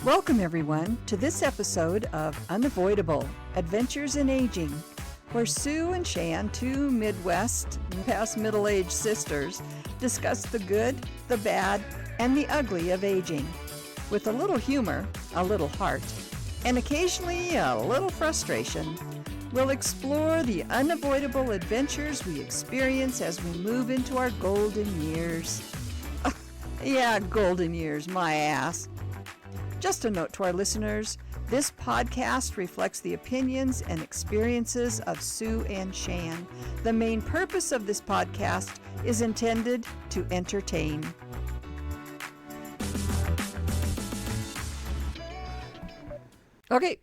Welcome, everyone, to this episode of Unavoidable Adventures in Aging, where Sue and Shan, two Midwest and past middle-aged sisters, discuss the good, the bad, and the ugly of aging. With a little humor, a little heart, and occasionally a little frustration, we'll explore the unavoidable adventures we experience as we move into our golden years. Yeah, golden years, my ass. Just a note to our listeners, this podcast reflects the opinions and experiences of Sue and Shan. The main purpose of this podcast is intended to entertain. Okay,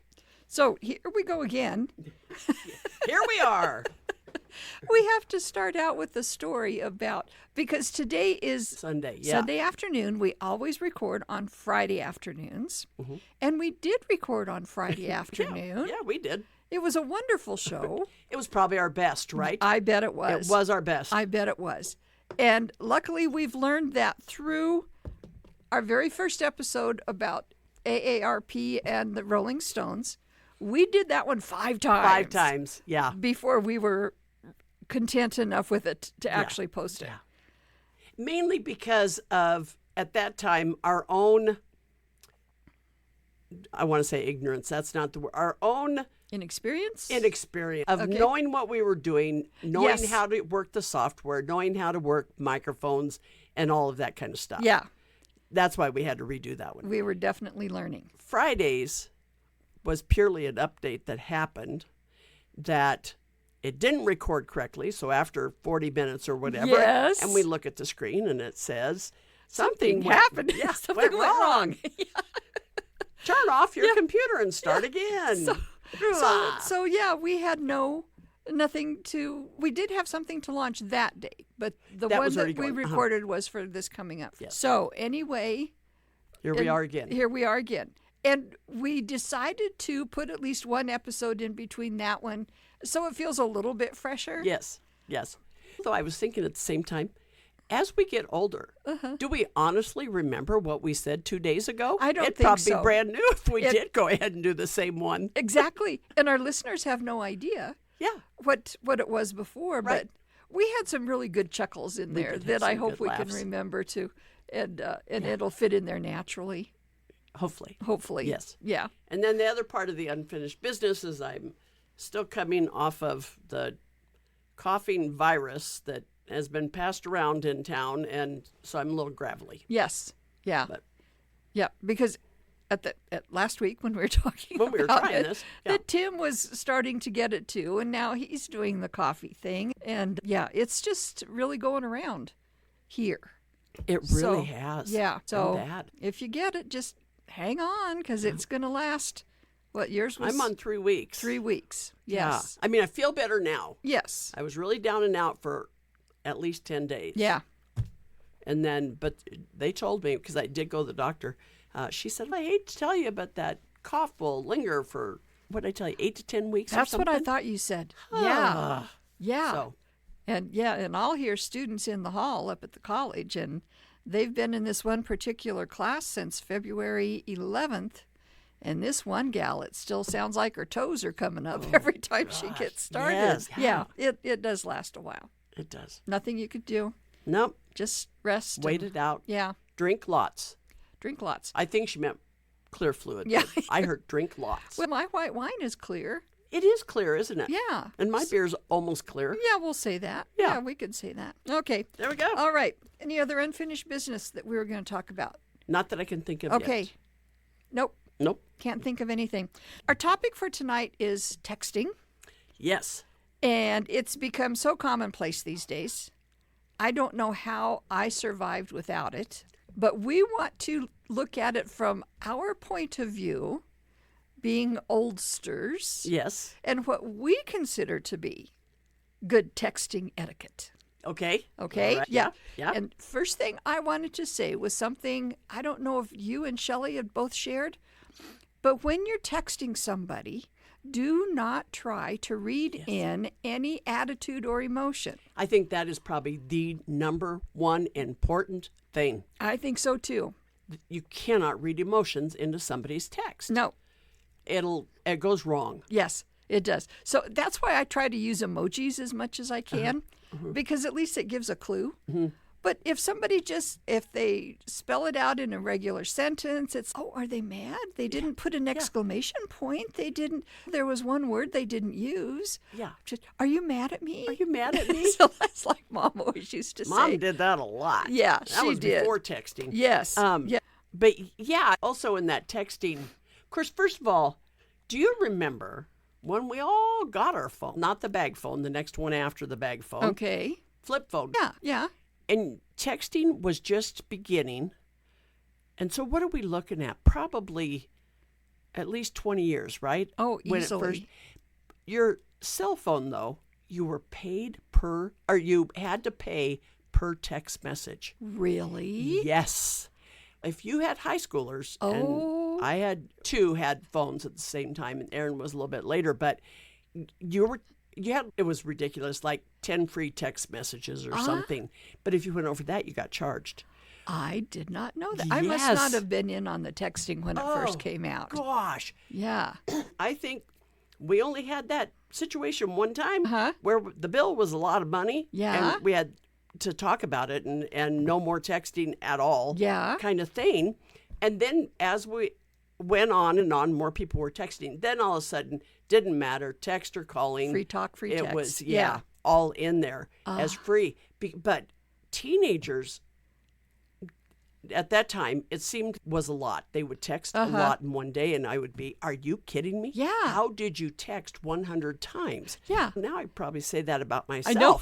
so here we go again. Here we are. We have to start out with the story about, because today is Sunday, yeah. Sunday afternoon. We always record on Friday afternoons, and we did record on Friday afternoon. Yeah, we did. It was a wonderful show. It was probably our best, right? I bet it was. It was our best. I bet it was. And luckily, we've learned that through our very first episode about AARP and the Rolling Stones. We did that one 5 times. 5 times, yeah. Before we were content enough with it to actually post it. Yeah. Mainly because of, at that time, our own, I want to say ignorance, that's not the word, our own Inexperience of knowing what we were doing, knowing Yes. how to work the software, knowing how to work microphones and all of that kind of stuff. Yeah, That's why we had to redo that one. we were definitely learning. Fridays was purely an update that happened that it didn't record correctly. So after 40 minutes or whatever, Yes. and we look at the screen and it says Something went- happened. Yeah, Something went wrong. Turn off your computer and start again. So yeah, we had nothing to. We did have something to launch that day, but the That one was that already we going. recorded was for this coming up. Yes. So anyway, Here we are again. Here we are again. And we decided to put at least one episode in between that one, so it feels a little bit fresher. Yes, yes. Though I was thinking at the same time, as we get older, do we honestly remember what we said 2 days ago? I don't It'd think probably so. be brand new if we did go ahead and do the same one. Exactly. And our listeners have no idea Yeah. what it was before, Right. but we had some really good chuckles in there did have that I some hope good we can laughs. remember to, and it'll fit in there naturally, Hopefully. hopefully. Yes. Yeah. And then the other part of the unfinished business is I'm still coming off of the coughing virus that has been passed around in town, and so I'm a little gravelly. Yes. Yeah. But Yeah. Because at last week when we were talking when we were about trying it, this, yeah. that Tim was starting to get it too, and now he's doing the coffee thing, and yeah, it's just really going around here. It So, really has. Yeah. So And bad. if you get it, just hang on because it's going to last. What, yours was? I'm on 3 weeks. 3 weeks. Yeah. Yes. I mean, I feel better now. Yes. I was really down and out for at least 10 days. Yeah. And then, but they told me, because I did go to the doctor, she said, I hate to tell you, but that cough will linger for, what did I tell you, 8 to 10 weeks or That's something? what I thought you said. Yeah. Ah. Yeah. So, And I'll hear students in the hall up at the college, and they've been in this one particular class since February 11th. And this one gal, it still sounds like her toes are coming up every time she gets started. Yes, Yeah, it does last a while. it does. Nothing you could do. Nope. Just rest. Wait and- it out. Yeah, Drink lots. drink lots. I think she meant clear fluid. Yeah. but I heard drink lots. Well, my white wine is clear. It is clear, isn't it? Yeah. And my beer's almost clear. Yeah, we'll say that. Yeah. We could say that. Okay. There we go. All right. Any other unfinished business that we were going to talk about? Not that I can think of Okay. yet. Nope. Nope. Can't think of anything. Our topic for tonight is texting, Yes. and it's become so commonplace these days. I don't know how I survived without it, but we want to look at it from our point of view, being oldsters, Yes. and what we consider to be good texting etiquette. Okay. Okay? All right. Yeah. Yeah. And first thing I wanted to say was something I don't know if you and Shelley had both shared, but when you're texting somebody, do not try to read in any attitude or emotion. I think that is probably the number one important thing. I think so too. you cannot read emotions into somebody's text. No. It goes wrong. Yes, it does. So that's why I try to use emojis as much as I can, because at least it gives a clue. But if somebody if they spell it out in a regular sentence, it's, oh, are they mad? They didn't put an exclamation point. There was one word they didn't use. Yeah. Just, are you mad at me? Are you mad at me? So that's like Mom always used to say. Mom did that a lot. Yeah, that she was did. before texting. Yes. Yeah. But yeah, also in that texting, of course, first of all, do you remember when we all got our phone? Not the bag phone, the next one after the bag phone. Okay. Flip phone. Yeah, yeah. And texting was just beginning. And so what are we looking at? Probably at least 20 years, right? Oh, When easily. Your cell phone, though, you were paid you had to pay per text message. Really? Yes. If you had high schoolers, Oh. and I had two had phones at the same time, and Aaron was a little bit later, but it was ridiculous, like 10 free text messages or something. But if you went over that, you got charged. I did not know that. I must Yes. not have been in on the texting when it first came out. Gosh. Yeah. I think we only had that situation one time Uh-huh. where the bill was a lot of money. Yeah. And we had to talk about it and no more texting at all. Yeah. Kind of thing. And then as we went on and on, more people were texting. Then all of a sudden, didn't matter, text or calling. Free talk, free text. It was, Yeah. all in there as free. But teenagers, at that time, it seemed was a lot. They would text a lot in one day, and I would be, are you kidding me? Yeah. How did you text 100 times? Yeah. Now I probably say that about myself. I know.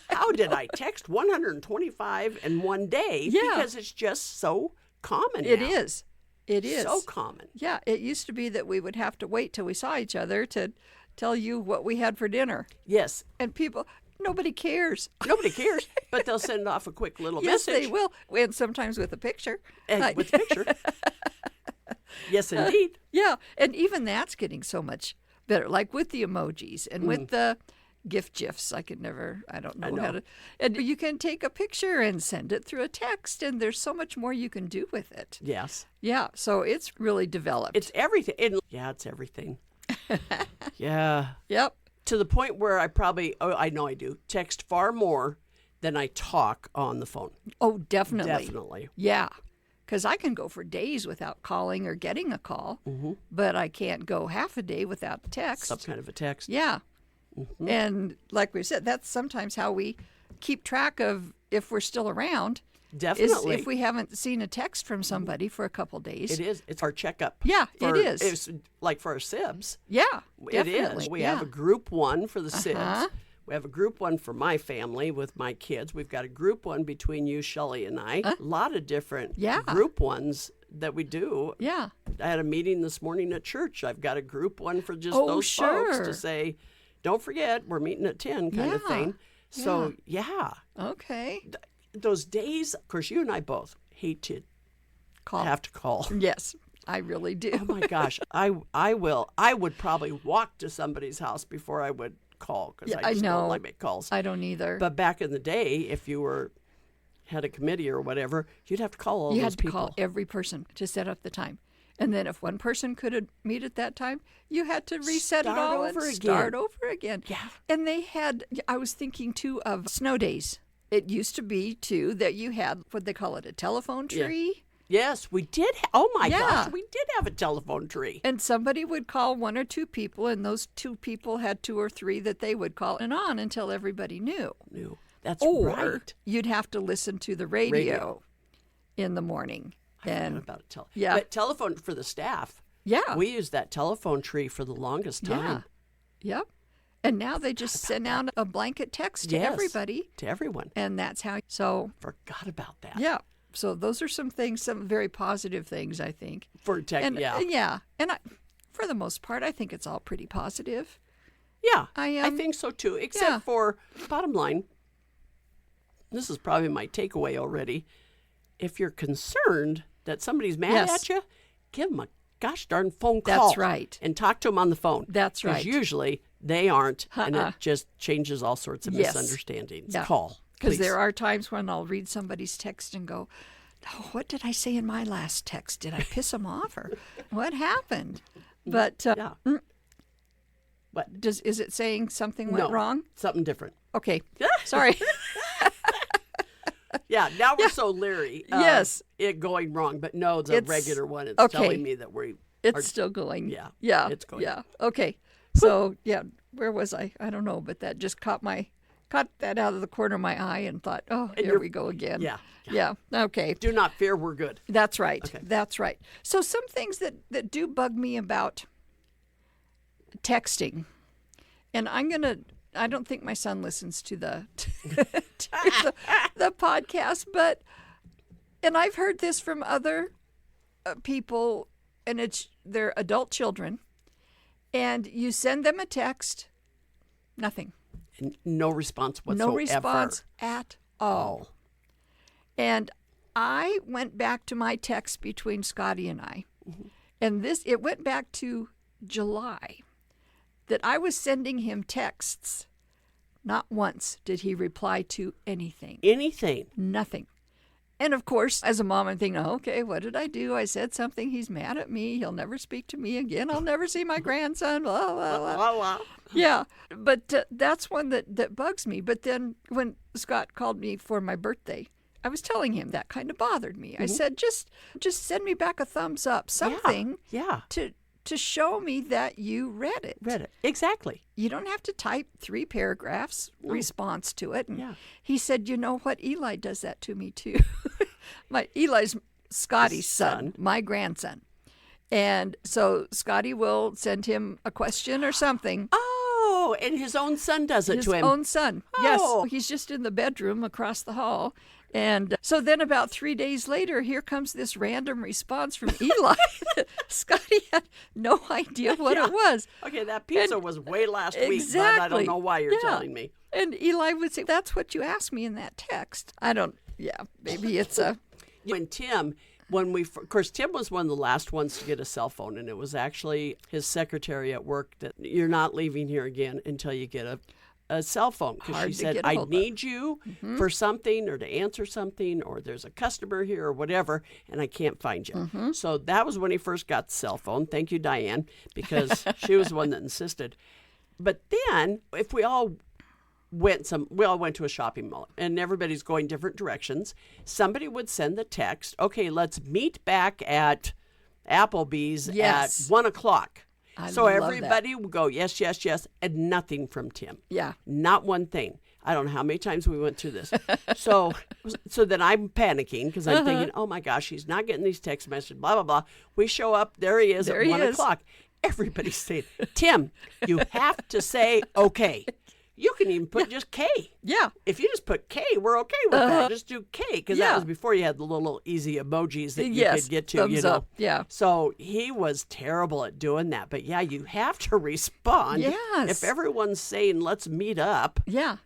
How did I text 125 in one day? Yeah. Because it's just so common It now. is. It is. So common. Yeah. It used to be that we would have to wait till we saw each other to tell you what we had for dinner. Yes. And nobody cares. Nobody cares, but they'll send off a quick little Yes, message. they will. And sometimes with a picture. And with a picture. Yes, indeed. Yeah. And even that's getting so much better. Like with the emojis and with the GIFs. I don't know how to. And you can take a picture and send it through a text, and there's so much more you can do with it. Yes. Yeah. So it's really developed. It's everything. It's everything. Yeah. Yep. To the point where I know I do, text far more than I talk on the phone. Oh, definitely. Definitely. Yeah. Because I can go for days without calling or getting a call, but I can't go half a day without a text. Some kind of a text. Yeah. And like we said, that's sometimes how we keep track of if we're still around. Definitely. Is if we haven't seen a text from somebody for a couple days. It is. It's our checkup. Yeah, it is. It's like for our SIBs. Yeah, It definitely. is. We yeah. have a group one for the SIBs. We have a group one for my family with my kids. We've got a group one between you, Shelley, and I. A lot of different group ones that we do. Yeah. I had a meeting this morning at church. I've got a group one for just Oh, those folks sure. to say, don't forget, we're meeting at 10 kind of Yeah. thing. So, yeah. Okay. Those days, of course, you and I both hate to Call. have to call. Yes, I really do. Oh, my gosh. I would probably walk to somebody's house before I would call because I just don't like make calls. I don't either. But back in the day, if you had a committee or whatever, you'd have to call all you those had to people. call every person to set up the time. And then if one person couldn't meet at that time, you had to reset Start it all over and again. start over again. Yeah. And I was thinking too of snow days. It used to be too that you had, what they call it, a telephone tree. Yes, we did. Oh, my Yeah. gosh. We did have a telephone tree. And somebody would call one or two people, and those two people had two or three that they would call and on until everybody knew. That's Or right. you'd have to listen to the radio in the morning. I forgot about it. Yeah. But telephone for the staff. Yeah. We used that telephone tree for the longest time. Yeah. Yep. And now they just send out a blanket text to Yes, everybody. To everyone. And that's how. So, Forgot about that. yeah. So those are some very positive things, I think. For tech, And yeah. yeah. And for the most part, I think it's all pretty positive. Yeah, I think so too. Except for, bottom line, this is probably my takeaway already. If you're concerned that somebody's mad at you, give them a gosh darn phone call. That's right. And talk to them on the phone. That's right. Because usually they aren't, and it just changes all sorts of Yes. misunderstandings. Yeah. Call. Because please. there are times when I'll read somebody's text and go, oh, what did I say in my last text? Did I piss him off or what happened? But What? Is it saying something went wrong? Something different. Okay. Sorry. Yeah, now we're so leery of Yes. it going wrong. But no, the regular one is okay. telling me that It's still going. Yeah. Yeah. It's going. Yeah. Okay. So, where was I? I don't know, but that just caught that out of the corner of my eye and thought, oh, here we go again. Yeah. Yeah. Okay. Do not fear, we're good. That's right. Okay. That's right. So some things that do bug me about texting, and I don't think my son listens to the the podcast, and I've heard this from other people, and they're adult children, and you send them a text, nothing. No response whatsoever. No response at all. And I went back to my text between Scotty and I, and it went back to July, that I was sending him texts. Not once did he reply to anything. Anything. Nothing. And of course, as a mom, I'm thinking, okay, what did I do? I said something. He's mad at me. He'll never speak to me again. I'll never see my grandson. Blah, blah, blah. Blah, blah. Yeah, but that's one that bugs me. But then when Scott called me for my birthday, I was telling him that kind of bothered me. I said, just send me back a thumbs up, something to show me that you read it. Read it. Exactly. You don't have to type 3 paragraphs response to it. And he said, you know what? Eli does that to me too. Eli's Scotty's son, my grandson. And so Scotty will send him a question or something. Oh, and his own son does it to him. His own son. Oh. Yes. He's just in the bedroom across the hall. And so then about 3 days later, here comes this random response from Eli. Scotty had no idea what it was. Okay, that pizza was way last week, but I don't know why you're telling me. And Eli would say, that's what you asked me in that text. Maybe it's a... When Tim, of course, Tim was one of the last ones to get a cell phone, and it was actually his secretary at work that you're not leaving here again until you get a cell phone, because she said, I need you for something or to answer something, or there's a customer here or whatever, and I can't find you. So that was when he first got the cell phone. Thank you, Diane, because she was the one that insisted. But then if we all went to a shopping mall and everybody's going different directions, somebody would send the text, okay, let's meet back at Applebee's at 1 o'clock. So everybody would go, yes, yes, yes, and nothing from Tim. Yeah. Not one thing. I don't know how many times we went through this. So then I'm panicking because I'm thinking, oh my gosh, he's not getting these text messages, blah, blah, blah. We show up, there he is at 1 o'clock. Everybody's saying, Tim, you have to say okay. You can even put just K. Yeah. If you just put K, we're okay with that. Just do K, because that was before you had the little easy emojis that you could get to, thumbs up. Yeah. So he was terrible at doing that. But yeah, you have to respond. Yes. If everyone's saying, let's meet up. Yeah.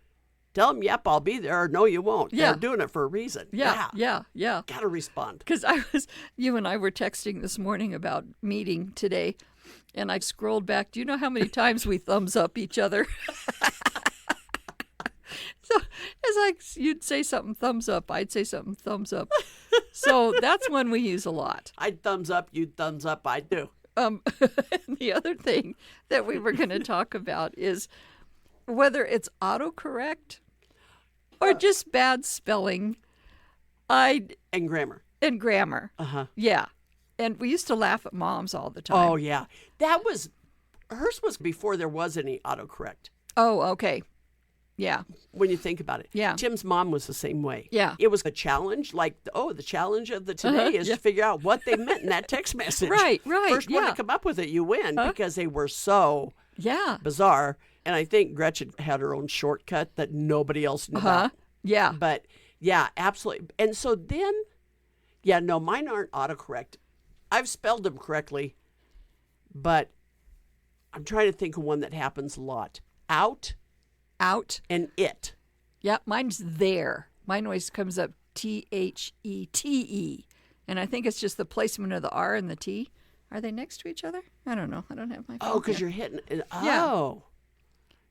Tell them, yep, I'll be there, or no, you won't. Yeah. They're doing it for a reason. Yeah. Got to respond. Because you and I were texting this morning about meeting today, and I scrolled back. Do you know how many times we thumbs up each other? So it's like you'd say something, thumbs up. I'd say something, thumbs up. So that's one we use a lot. I'd thumbs up, you'd thumbs up, I do. The other thing that we were going to talk about is whether it's autocorrect or just bad spelling. And grammar. And grammar. Uh-huh. Yeah. And we used to laugh at moms all the time. Oh, yeah. Hers was before there was any autocorrect. Oh, okay. Yeah. When you think about it. Yeah. Tim's mom was the same way. Yeah. It was a challenge, like, the challenge of the today is to figure out what they meant in that text message. Right. First one to come up with it, you win, because they were so bizarre. And I think Gretchen had her own shortcut that nobody else knew about. Yeah. But, yeah, absolutely. And so then, no, mine aren't autocorrect. I've spelled them correctly, but I'm trying to think of one that happens a lot. Out. And it. Yeah, mine's there. Mine always comes up THETE. And I think it's just the placement of the R and the T. Are they next to each other? I don't know. I don't have my phone. Oh, because you're hitting it. Oh.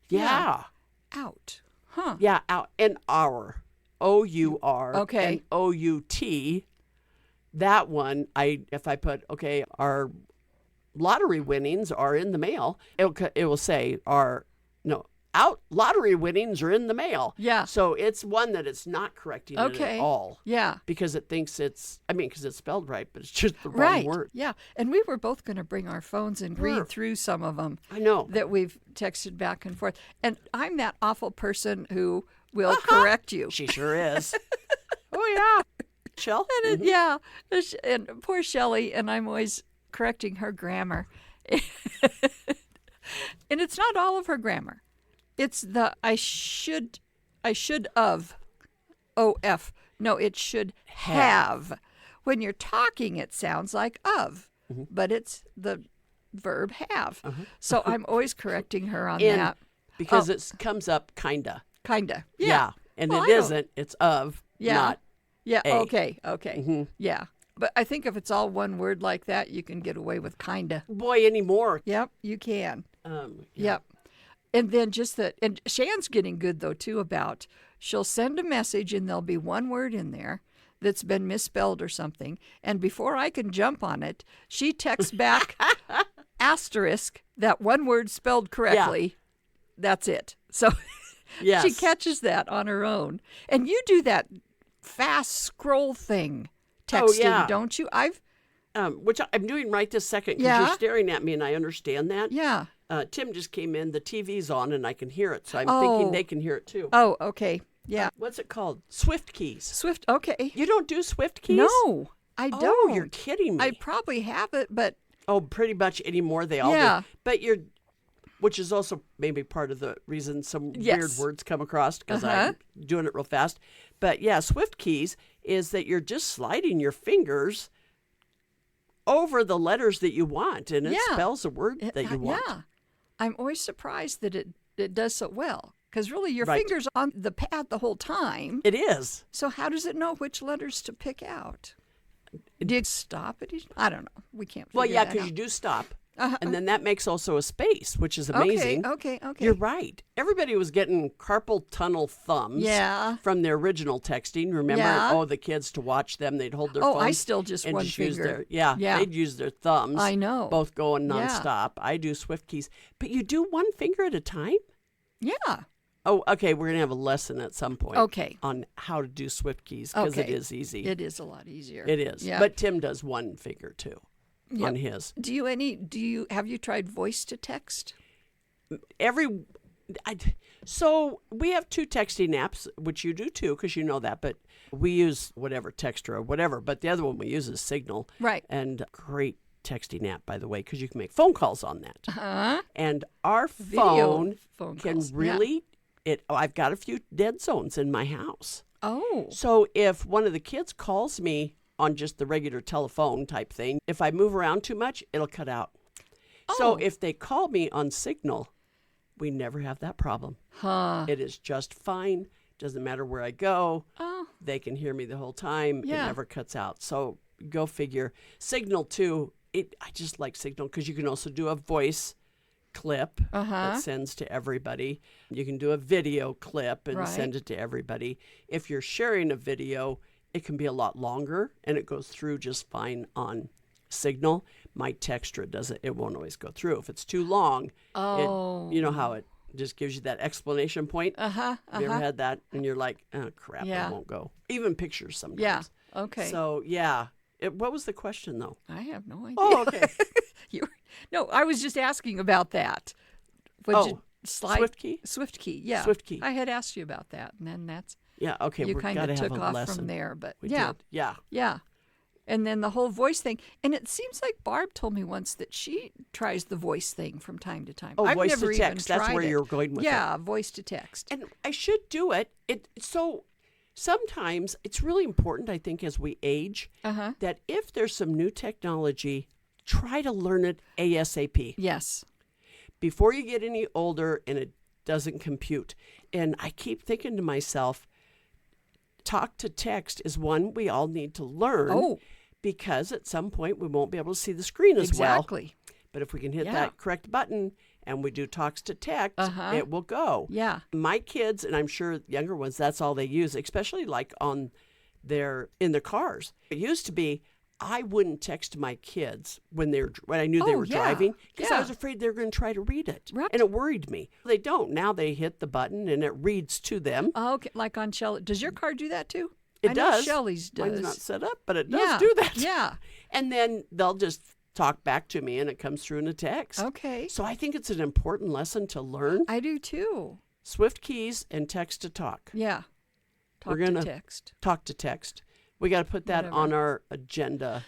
Yeah. Out. Huh. Yeah, out. And our. OUR. Okay. And OUT. that one, if I put, okay, our lottery winnings are in the mail, it will say lottery winnings are in the mail. Yeah. So it's one that it's not correcting it at all. Yeah. Because it thinks because it's spelled right, but it's just the wrong word. Yeah. And we were both going to bring our phones and read through some of them. I know. That we've texted back and forth. And I'm that awful person who will correct you. She sure is. Oh, yeah. Shell? And yeah. And poor Shelley, and I'm always correcting her grammar. And it's not all of her grammar. It's the I should of, OF. No, it should have. When you're talking, it sounds like of, but it's the verb have. So I'm always correcting her on that. Because it comes up kinda. Kinda. Yeah. And it isn't. It's of, not Yeah, a. okay. Yeah. But I think if it's all one word like that, you can get away with kinda. Boy, anymore. Yep, you can. Yeah. Yep. And then and Shan's getting good, though, too, about she'll send a message and there'll be one word in there that's been misspelled or something. And before I can jump on it, she texts back asterisk, that one word spelled correctly. Yeah. That's it. So yes. She catches that on her own. And you do that fast scroll thing texting, don't you? Which I'm doing right this second because you're staring at me and I understand that. Yeah. Tim just came in. The TV's on and I can hear it. So I'm thinking they can hear it too. Oh, okay. Yeah. What's it called? Swift keys. Okay. You don't do Swift keys? No, I don't. Oh, you're kidding me. I probably have it, but... Oh, pretty much anymore they all do. But which is also maybe part of the reason some weird words come across because I'm doing it real fast. But yeah, Swift keys is that you're just sliding your fingers over the letters that you want, and it spells a word that you want. Yeah. I'm always surprised that it does so well, because really your finger's on the pad the whole time. It is. So how does it know which letters to pick out? Did you stop it? I don't know. We can't figure that out. Because you do stop. And then that makes also a space, which is amazing. Okay. You're right. Everybody was getting carpal tunnel thumbs from the original texting. Remember? Yeah. Oh, the kids to watch them, they'd hold their phones. I still just one finger. They'd use their thumbs. I know. Both going nonstop. I do Swift keys. But you do one finger at a time? Yeah. Oh, okay. We're going to have a lesson at some point. Okay. On how to do Swift keys because it is easy. It is a lot easier. It is. Yeah. But Tim does one finger too. On his. Have you tried voice to text? So we have 2 texting apps, which you do too, because you know that, but we use whatever, Textra or whatever, but the other one we use is Signal. Right. And great texting app, by the way, because you can make phone calls on that. And our phone can really, I've got a few dead zones in my house. Oh. So if one of the kids calls me on just the regular telephone type thing, if I move around too much, it'll cut out. So if they call me on Signal, we never have that problem. It is just fine. Doesn't matter where I go. They can hear me the whole time. It never cuts out. So go figure. Signal too. I just like Signal because you can also do a voice clip that sends to everybody. You can do a video clip and send it to everybody. If you're sharing a video, it can be a lot longer, and it goes through just fine on Signal. My Textra doesn't. It won't always go through. If it's too long, you know how it just gives you that explanation point? Have you ever had that? And you're like, oh, crap, it won't go. Even pictures sometimes. Yeah, okay. So, what was the question, though? I have no idea. Oh, okay. No, I was just asking about that. Swift key? Swift key, yeah. Swift key. I had asked you about that, and then that's... Yeah, okay, you we're kind of took off from there, but we did. Yeah. And then the whole voice thing. And it seems like Barb told me once that she tries the voice thing from time to time. Oh, I've voice never to text. Even That's tried where it. you're going with it. Yeah, voice to text. And I should do it. So sometimes it's really important, I think, as we age, that if there's some new technology, try to learn it ASAP. Yes. Before you get any older and it doesn't compute. And I keep thinking to myself, talk to text is one we all need to learn because at some point we won't be able to see the screen as well. Exactly. But if we can hit that correct button and we do talks to text, it will go. Yeah. My kids, and I'm sure younger ones, that's all they use, especially like in their cars. It used to be, I wouldn't text my kids when I knew they were driving because I was afraid they were going to try to read it. Right. And it worried me. They don't. Now they hit the button and it reads to them. Oh, okay, like on Shelley. Does your car do that too? It I know does. Shelley's does. Mine's not set up, but it does do that. Yeah. And then they'll just talk back to me and it comes through in a text. Okay. So I think it's an important lesson to learn. I do too. Swift keys and text to talk. Yeah. We're gonna text. Talk to text. We got to put that Whatever. on our agenda,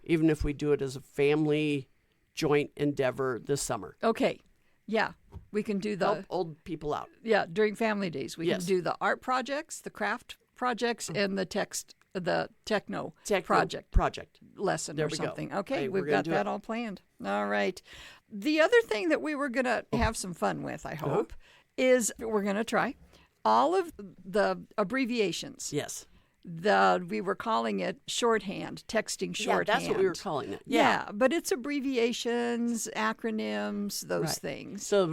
even if we do it as a family joint endeavor this summer. Okay. Yeah. We can do Help old people out. Yeah, during family days. We Yes. can do the art projects, the craft projects, and the techno project lesson There or we go. something. Okay, Hey, we're we've gonna got do that it. all planned. All right. The other thing that we were going to have some fun with, I hope, is we're going to try all of the abbreviations. Yes. We were calling it shorthand, texting shorthand. Yeah, that's what we were calling it. Yeah, but it's abbreviations, acronyms, those Right. things. So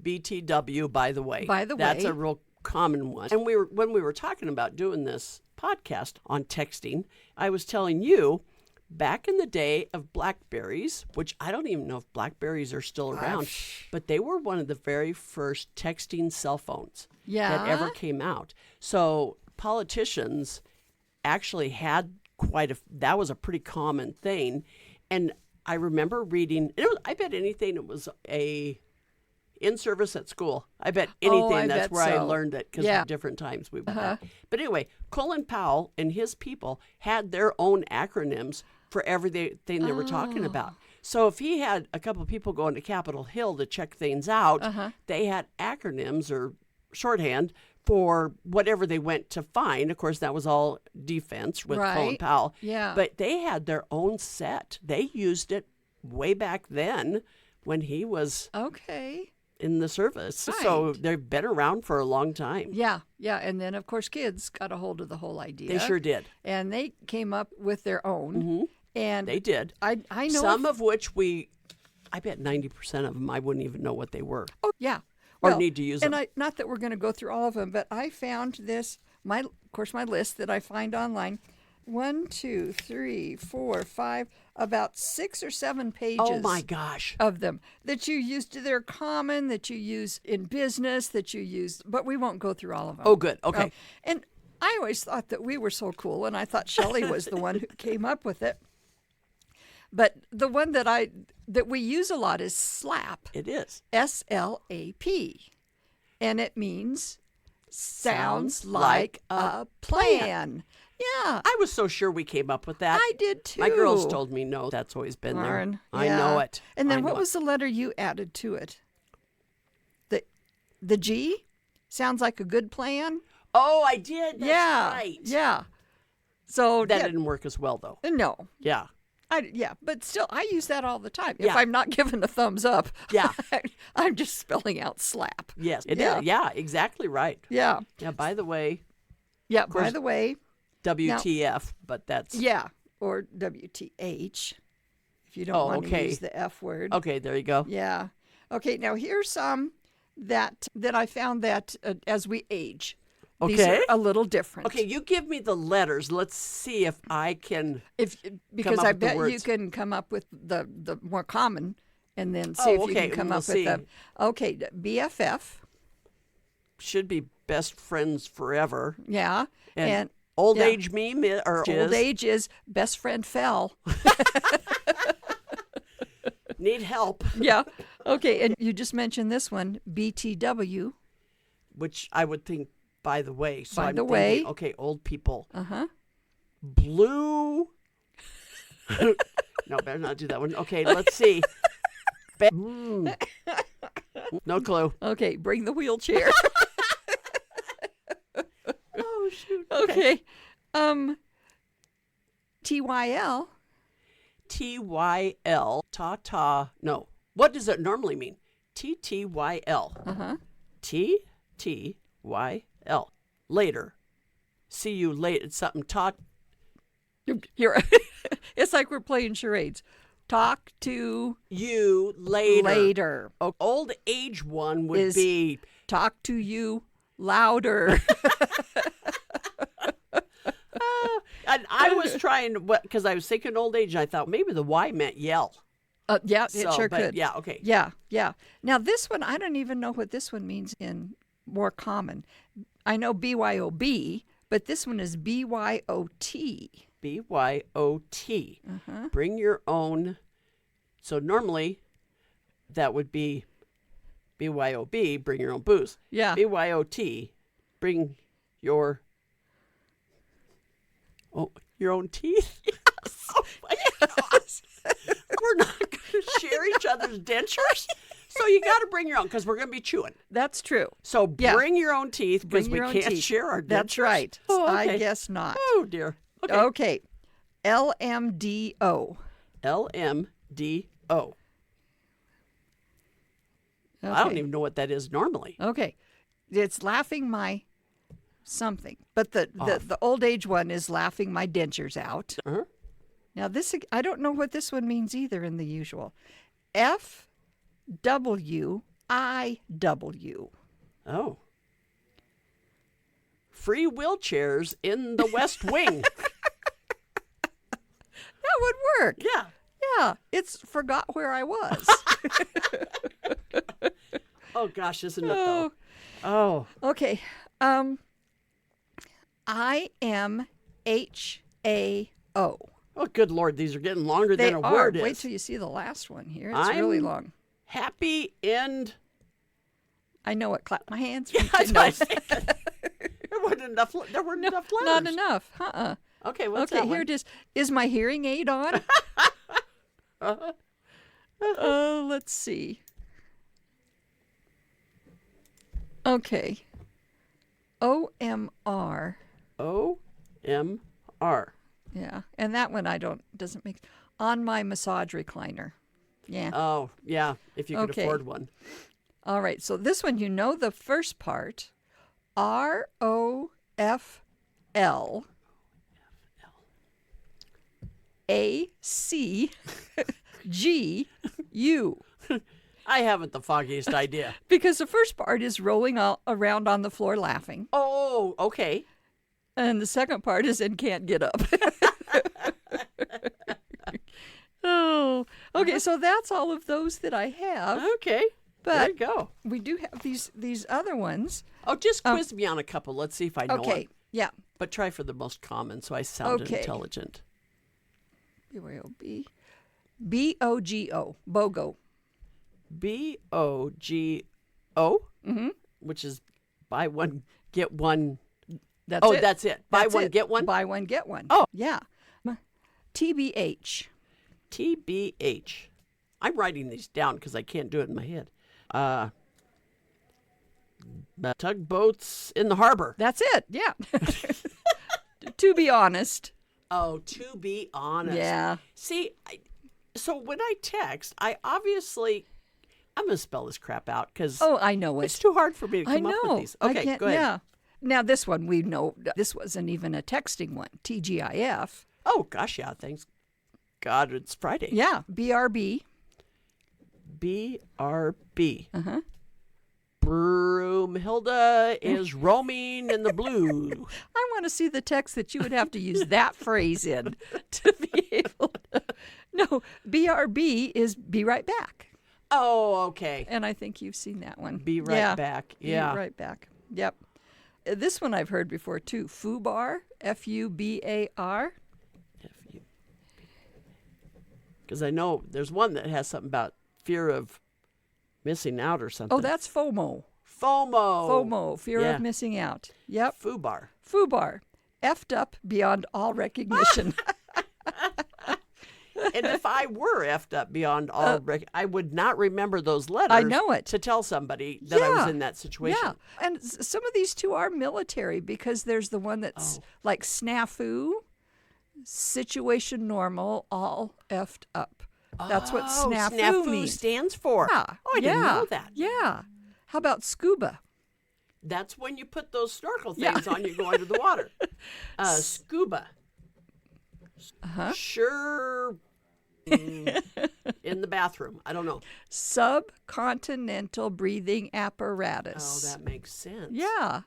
BTW, by the way. That's way. a real common one. And when we were talking about doing this podcast on texting, I was telling you back in the day of Blackberries, which I don't even know if Blackberries are still around, but they were one of the very first texting cell phones that ever came out. So politicians actually had that was a pretty common thing. And I remember reading, I bet anything it was a in-service at school. I bet anything that's where I learned it because different times we went there. But anyway, Colin Powell and his people had their own acronyms for everything they were talking about. So if he had a couple of people going to Capitol Hill to check things out, they had acronyms or shorthand for whatever they went to find. Of course, that was all defense with Colin Powell. Yeah. But they had their own set. They used it way back then when he was in the service. Right. So they've been around for a long time. Yeah, yeah. And then, of course, kids got a hold of the whole idea. They sure did. And they came up with their own. Mm-hmm. And they did. I know some of which I bet 90% of them I wouldn't even know what they were. Oh, yeah. Or need to use them. And not that we're going to go through all of them, but I found this, my list that I find online. 1, 2, 3, 4, 5, about 6 or 7 pages. Oh my gosh. Of them that you use. They're common, that you use in business, that you use, but we won't go through all of them. Oh, good. Okay. And I always thought that we were so cool, and I thought Shelley was the one who came up with it. But the one that we use a lot is SLAP. It is. SLAP. And it means sounds like a plan. Yeah. I was so sure we came up with that. I did too. My girls told me no, that's always been Lauren, there. I know it. And then what was the letter you added to it? The G? Sounds like a good plan? Oh, I did. That's right. Yeah. So that didn't work as well though. No. Yeah. But still, I use that all the time. Yeah. If I'm not given a thumbs up, yeah, I'm just spelling out slap. Yes, it is. Yeah, exactly right. Yeah. Yeah. By the way. Yeah. By the way. WTF, now, but that's or WTH, if you don't want to use the F word. Okay, there you go. Yeah. Okay. Now here's some that I found that as we age. Okay. These are a little different. Okay, you give me the letters. Let's see if I can. Because I bet you can come up with the more common, and then see if you can come up with them. Okay, BFF should be best friends forever. Yeah, and old age meme or old age is best friend fell. Need help. Yeah. Okay, and you just mentioned this one, BTW, which I would think. By the way, so I'm thinking, okay, old people. Blue. No, better not do that one. Okay, let's see. No clue. Okay, bring the wheelchair. Oh shoot. Okay. TYL. TYL. Ta. No. What does it normally mean? TTYL. TTYL. Later. See you later. It's something taught. Here. It's like we're playing charades. Talk to you later. Oh, old age one would be talk to you louder. And I was trying to, because I was thinking old age, and I thought maybe the Y meant yell. Yeah, it sure but, could. Yeah, okay. Yeah, yeah. Now, this one, I don't even know what this one means in more common. I know BYOB, but this one is BYOT. BYOT. Bring your own. So normally that would be BYOB, bring your own booze. Yeah. BYOT, bring your own teeth. Yes. Oh my gosh. We're not going to share each other's dentures. So you got to bring your own because we're going to be chewing. That's true. So bring your own teeth because we can't teeth. share our dentures. That's right. Oh, okay. I guess not. Oh, dear. Okay. LMDO. LMDO. Okay. I don't even know what that is normally. Okay. It's laughing my something. But the old age one is laughing my dentures out. Uh-huh. Now, this, I don't know what this one means either in the usual. FWIW. Oh. Free wheelchairs in the West Wing. That would work. Yeah. Yeah. It's forgot where I was. Oh, gosh, isn't it, though? Oh. Okay. IMHAO. Oh, good Lord. These are getting longer They than a are. word Wait is. till you see the last one here. It's really long. Happy and... I know it. Clap my hands. Yeah, that's what I said. There weren't enough letters. Not enough. Okay, what's Okay, that here one? it is. Is my hearing aid on? Let's see. Okay. OMR. OMR. Yeah, and that one doesn't make on my massage recliner. Yeah. Oh, yeah, if you could Okay. afford one. All right. So this one, you know the first part. ROFL. ACGU. I haven't the foggiest idea. Because the first part is rolling around on the floor laughing. Oh, okay. And the second part is and can't get up. Oh, okay. So that's all of those that I have. Okay. But there you go. we do have these other ones. Oh, just quiz me on a couple. Let's see if I know Okay. them. Yeah. But try for the most common so I sound Okay. intelligent. BYOB. BOGO. BOGO. BOGO, which is buy one, get one. That's it. That's it. Buy That's one, it. get one? Buy one, get one. Oh. Yeah. TBH. TBH. I'm writing these down because I can't do it in my head. The tugboats in the harbor. That's it. Yeah. To be honest. Oh, to be honest. Yeah. See, so when I text, I'm going to spell this crap out because I know it. it's too hard for me to I come know. up with these. I Okay, can't- go ahead. Yeah. Now this one we know this wasn't even a texting one. TGIF. Oh, gosh, yeah. Thanks God it's Friday. Yeah. BRB. BRB. Uh-huh. Broomhilda is roaming in the blue. I want to see the text that you would have to use that phrase in to be able to. No, BRB is be right back. Oh, okay. And I think you've seen that one. Be right back. Yeah. Be right back. Yep. This one I've heard before too. FUBAR. FUBAR. Because I know there's one that has something about fear of missing out or something. Oh, that's FOMO. FOMO. FOMO. Fear Yeah. of missing out. Yep. FUBAR. FUBAR. Effed up beyond all recognition. And if I were effed up beyond all, I would not remember those letters. I know it. To tell somebody that I was in that situation. Yeah. And some of these two are military because there's the one that's like snafu, situation normal, all effed up. That's what snafu means. stands for. Yeah. Oh, I didn't know that. Yeah. How about scuba? That's when you put those snorkel things on you go under the water. Scuba. Sure. In the bathroom. I don't know. Subcontinental breathing Oh, apparatus. that makes sense. Yeah.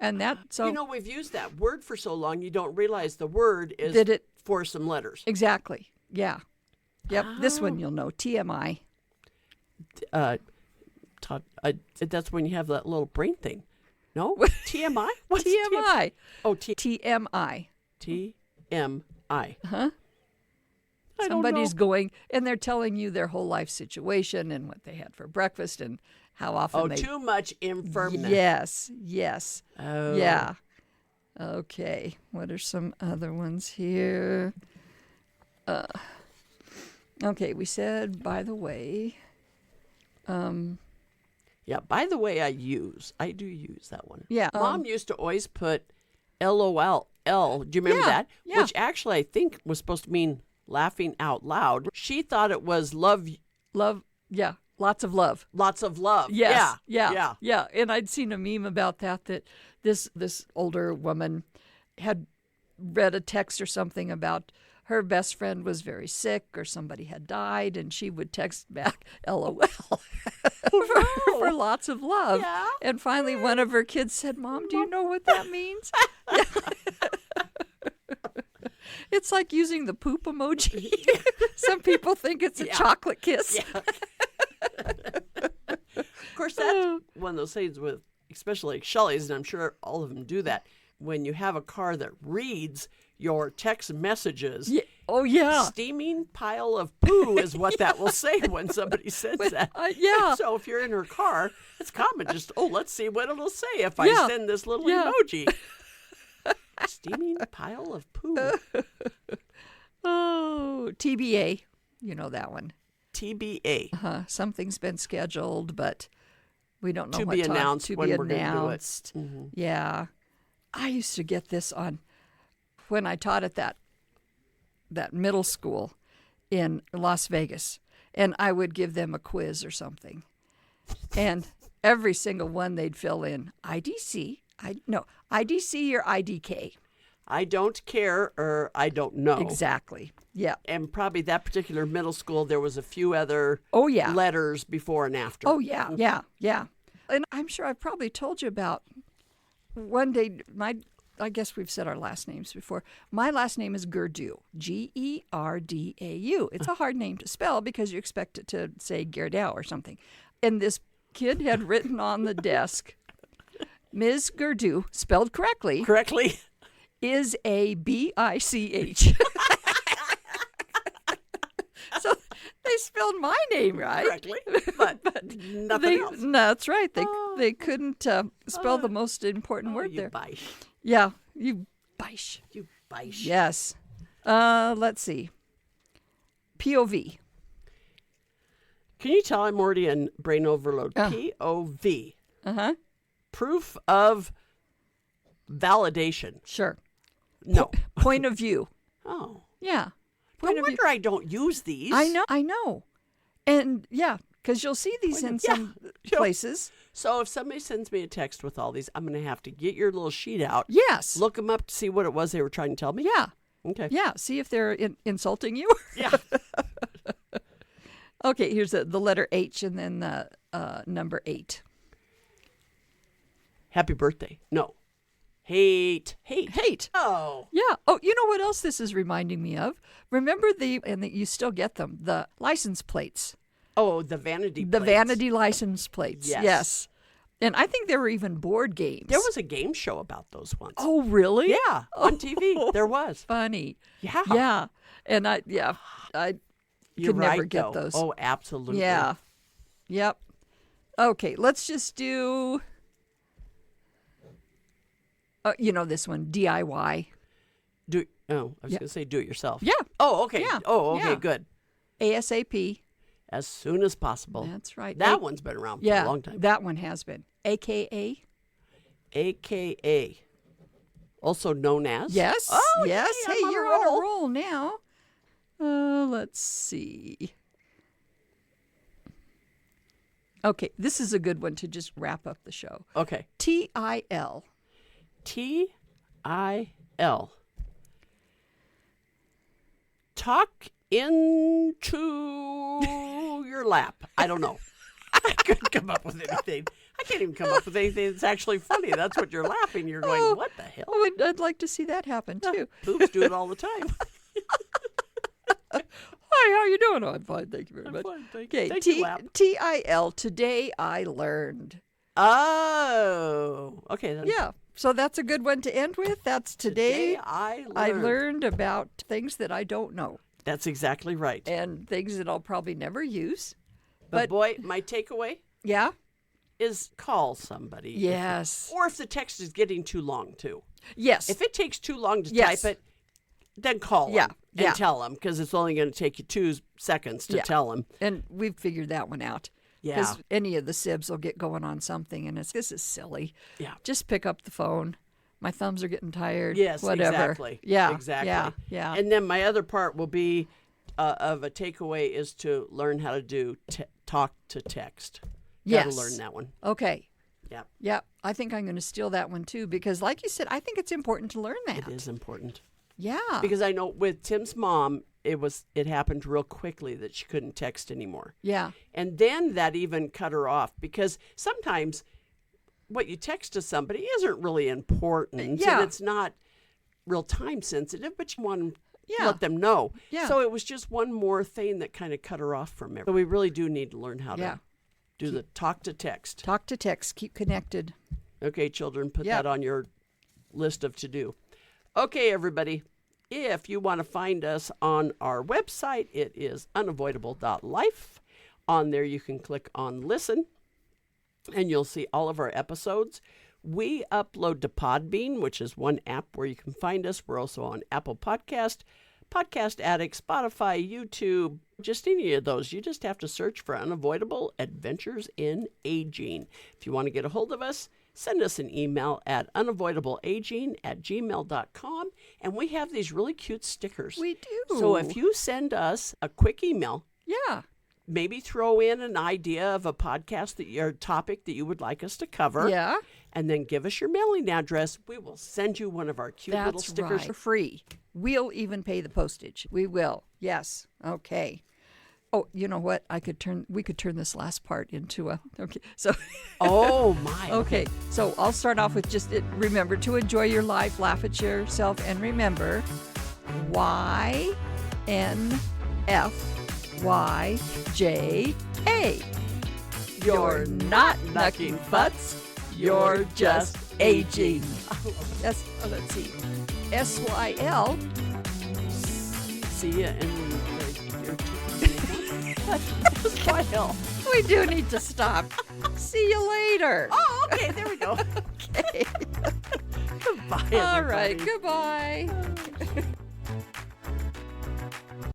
And that, so. You know, we've used that word for so long, you don't realize the word is Did it? for some letters. Exactly. Yeah. Yep. This one you'll know. TMI. That's when you have that little brain thing. No? TMI? What's TMI. Oh, TMI. TMI. Huh? Somebody's going, and they're telling you their whole life situation and what they had for breakfast and how often too much information. Yes. Oh. Yeah. Okay. What are some other ones here? Okay, we said, by the way. Yeah, by the way, I do use that one. Yeah. Mom used to always put LOL. Do you remember that? Yeah. Which actually I think was supposed to mean laughing out loud. She thought it was love. Love, yeah. Lots of love. Lots of love. Yes. Yeah. Yeah. And I'd seen a meme about that this older woman had read a text or something about her best friend was very sick or somebody had died, and she would text back LOL for lots of love. Yeah. And finally one of her kids said, Mom, do you know what that means? It's like using the poop emoji. Some people think it's a chocolate kiss. Yeah. Of course, that's one of those things with, especially like Shelley's, and I'm sure all of them do that. When you have a car that reads your text messages, Yeah. Oh, yeah. steaming pile of poo is what that will say when somebody sends that. Yeah. So if you're in her car, it's common. Just, let's see what it'll say if I Yeah. send this little Yeah. emoji. Steaming pile of poo. Oh, TBA. You know that one. TBA. Something's been scheduled, but we don't know To what be time. announced To when be we're gonna do it. announced. Yeah. I used to get this on when I taught at that middle school in Las Vegas, and I would give them a quiz or something. And every single one they'd fill in IDC or IDK. I don't care or I don't know. Exactly. Yeah. And probably that particular middle school, there was a few other Yeah. letters before and after. Oh, yeah, yeah. And I'm sure I've probably told you about one day, I guess we've said our last names before. My last name is Gerdau, Gerdau. It's a hard name to spell because you expect it to say Gerdau or something. And this kid had written on the desk, Ms. Gerdau, spelled correctly, is a BICH. So they spelled my name right. Correctly, but nothing else. That's right. They couldn't spell the most important word there. Baish. Yeah, you baish. You baish. Yes. Let's see. POV. Can you tell I'm already in brain overload? POV. Uh-huh. Proof of validation. Sure. No. Point of view. Oh. Yeah. No Point of view. wonder I don't use these. I know. And yeah, because you'll see these in some places. So if somebody sends me a text with all these, I'm going to have to get your little sheet out. Yes. Look them up to see what it was they were trying to tell me. Yeah. Okay. Yeah. See if they're insulting you. Yeah. Okay, here's the letter H and then the number 8. Happy birthday. No. Hate. Oh. Yeah. Oh, you know what else this is reminding me of? Remember you still get them, the license plates. Oh, the vanity plates. The vanity license plates. Yes. And I think there were even board games. There was a game show about those once. Oh, really? Yeah, on TV. There was. Funny. Yeah. Yeah. And I You're could right, never get though. those. Oh, absolutely. Yeah. Yep. Okay, let's just do this one, DIY. I was going to say do it yourself. Yeah. Oh, okay. Yeah. Oh, okay, Yeah. good. ASAP. As soon as possible. That's right. That one's been around for a long time. That one has been. AKA. AKA. Also known as? Yes. Oh, yes. yay, Hey, I'm you're on a on a roll now. Let's see. Okay, this is a good one to just wrap up the show. Okay. TIL. TIL. Talk into your lap. I don't know. I couldn't come up with anything. I can't even come up with anything that's actually funny. That's what you're laughing. You're going, what the hell? Oh, I'd like to see that happen, too. Boobs do it all the time. Hi, how you doing? Oh, I'm fine, thank you very much. Fine, thank you. Okay, Thank you, Lap. TIL, today I learned. Oh, okay. Then. Yeah, so that's a good one to end with. That's today I I learned about things that I don't know That's exactly right. and things that I'll probably never use. But boy, my takeaway Yeah? is call somebody. Yes. Or if the text is getting too long, too. Yes. If it takes too long to Yes. type it, then call them Yeah, and yeah. tell them, because it's only going to take you 2 seconds to Yeah. tell them. And we've figured that one out. Yeah. Because any of the sibs will get going on something, and this is silly. Yeah. Just pick up the phone. My thumbs are getting tired. Yes, whatever. exactly. Yeah, exactly. yeah. And then my other part will be of a takeaway is to learn how to do talk to text. Got to Yes. learn that one. Okay. Yeah, Yeah, I think I'm going to steal that one too because, like you said, I think it's important to learn that. it is important. Yeah. Because I know with Tim's mom, it happened real quickly that she couldn't text anymore. Yeah. And then that even cut her off because sometimes what you text to somebody isn't really important Yeah. and it's not real time sensitive, but you want to Yeah. let them know. Yeah. So it was just one more thing that kind of cut her off from it. So we really do need to learn how Yeah. to do the talk to text. Talk to text. Keep connected. Okay, children, put Yep. that on your list of to do. Okay, everybody. If you want to find us on our website, it is unavoidable.life. On there, you can click on listen, and you'll see all of our episodes. We upload to Podbean, which is one app where you can find us. We're also on Apple Podcast, Podcast Addict, Spotify, YouTube, just any of those. You just have to search for Unavoidable Adventures in Aging. If you want to get a hold of us, send us an email at unavoidableaging@gmail.com. And we have these really cute stickers. We do. So if you send us a quick email, Yeah. maybe throw in an idea of a podcast or topic that you would like us to cover. Yeah. And then give us your mailing address. We will send you one of our cute little That's stickers. right. For free. We'll even pay the postage. We will. Yes. Okay. Oh, you know what? We could turn this last part into a, okay. So, Oh, my. okay. So I'll start off with just remember to enjoy your life, laugh at yourself, and remember YNFYJA. You're not knucking butts. You're just aging. Let's see. SYL. See ya in your SYL. We do need to stop. See you later. Oh, okay. There we go. Okay. Goodbye, All right. everybody. Goodbye.